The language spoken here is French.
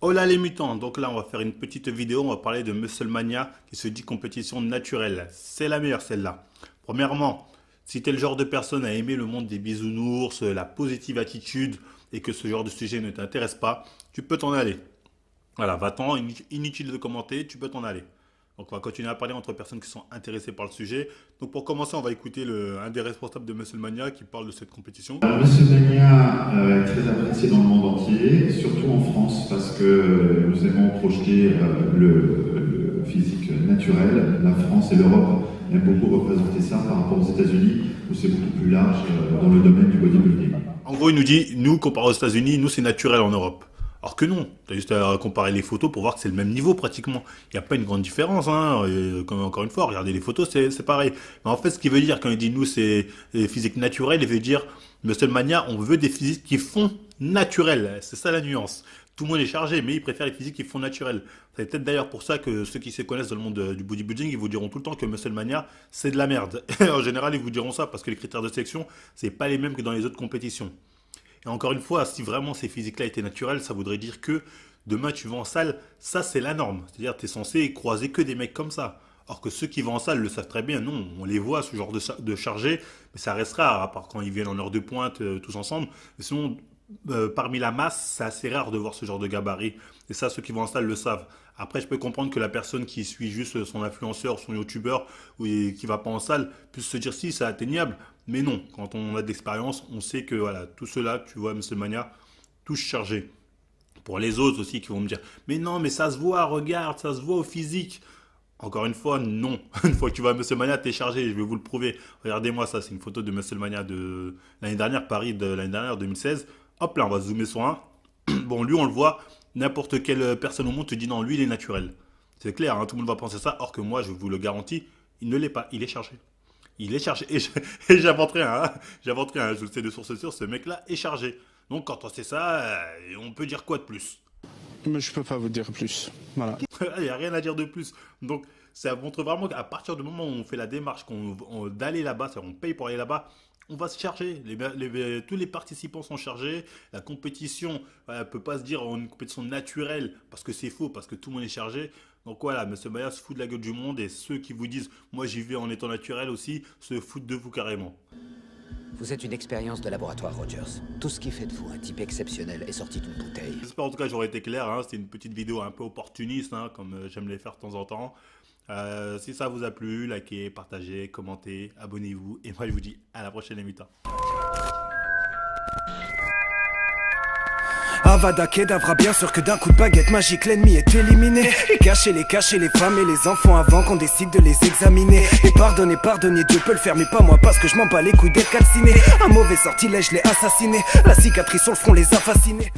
Hola les mutants, donc là on va faire une petite vidéo, on va parler de Musclemania qui se dit compétition naturelle. C'est la meilleure celle-là. Premièrement, si tu es le genre de personne à aimer le monde des bisounours, la positive attitude et que ce genre de sujet ne t'intéresse pas, tu peux t'en aller. Voilà, va-t'en, inutile de commenter, tu peux t'en aller. Donc on va continuer à parler entre personnes qui sont intéressées par le sujet. Donc pour commencer, on va écouter un des responsables de Musclemania qui parle de cette compétition. Musclemania est très apprécié dans le monde entier, surtout en France, parce que nous aimons projeter le physique naturel. La France et l'Europe aiment beaucoup représenter ça par rapport aux États-Unis, où c'est beaucoup plus large dans le domaine du bodybuilding. En gros, il nous dit, nous, comparé aux États-Unis, nous, c'est naturel en Europe. Alors que non, tu as juste à comparer les photos pour voir que c'est le même niveau pratiquement. Il n'y a pas une grande différence, hein. Encore une fois, regardez les photos, c'est pareil. Mais en fait, ce qu'il veut dire quand il dit nous, c'est physique naturelle, il veut dire, Musclemania, on veut des physiques qui font naturel. C'est ça la nuance. Tout le monde est chargé, mais il préfère les physiques qui font naturel. C'est peut-être d'ailleurs pour ça que ceux qui se connaissent dans le monde du bodybuilding, ils vous diront tout le temps que Musclemania, c'est de la merde. En général, ils vous diront ça parce que les critères de sélection, c'est pas les mêmes que dans les autres compétitions. Et encore une fois, si vraiment ces physiques-là étaient naturelles, ça voudrait dire que demain tu vas en salle, ça c'est la norme. C'est-à-dire tu es censé croiser que des mecs comme ça. Or que ceux qui vont en salle le savent très bien, non, on les voit ce genre de chargé, mais ça reste rare, à part quand ils viennent en heure de pointe tous ensemble. Mais sinon, parmi la masse, c'est assez rare de voir ce genre de gabarit. Et ça, ceux qui vont en salle le savent. Après, je peux comprendre que la personne qui suit juste son influenceur, son youtubeur, ou qui va pas en salle, puisse se dire si, c'est atteignable. Mais non, quand on a de l'expérience, on sait que voilà, tout cela, tu vois, Musclemania, touche chargé. Pour les autres aussi qui vont me dire, mais non, mais ça se voit, regarde, ça se voit au physique. Encore une fois, non. Une fois que tu vas à Musclemania, t'es chargé, je vais vous le prouver. Regardez-moi ça, c'est une photo de Musclemania de l'année dernière, Paris de l'année dernière, 2016. Hop là, on va zoomer sur un. Bon, lui, on le voit, n'importe quelle personne au monde te dit non, lui, il est naturel. C'est clair, hein, tout le monde va penser ça, or que moi, je vous le garantis, il ne l'est pas, il est chargé. Il est chargé. Et j'invente rien, hein. J'invente rien, je le sais de source sûre, ce mec-là est chargé. Donc quand on sait ça, on peut dire quoi de plus? Mais je peux pas vous dire plus. Voilà. Il n'y a rien à dire de plus. Donc ça montre vraiment qu'à partir du moment où on fait la démarche d'aller là-bas, c'est-à-dire on paye pour aller là-bas, on va se charger. Tous les participants sont chargés. La compétition, ne peut pas se dire une compétition naturelle parce que c'est faux, parce que tout le monde est chargé. Donc voilà, Musclemania se fout de la gueule du monde et ceux qui vous disent moi j'y vais en étant naturel aussi, se foutent de vous carrément. Vous êtes une expérience de laboratoire, Rogers. Tout ce qui fait de vous un type exceptionnel est sorti d'une bouteille. J'espère en tout cas que j'aurais été clair, hein. C'était une petite vidéo un peu opportuniste, hein, comme j'aime les faire de temps en temps. Si ça vous a plu, likez, partagez, commentez, abonnez-vous. Et moi je vous dis à la prochaine les mutants. Avada Kedavra, bien sûr que d'un coup de baguette magique l'ennemi est éliminé. Et cacher les femmes et les enfants avant qu'on décide de les examiner. Et pardonner, Dieu peut le faire mais pas moi parce que je m'en bats les couilles d'être calciné. Un mauvais sortilège, je l'ai assassiné. La cicatrice sur le front les a fascinés.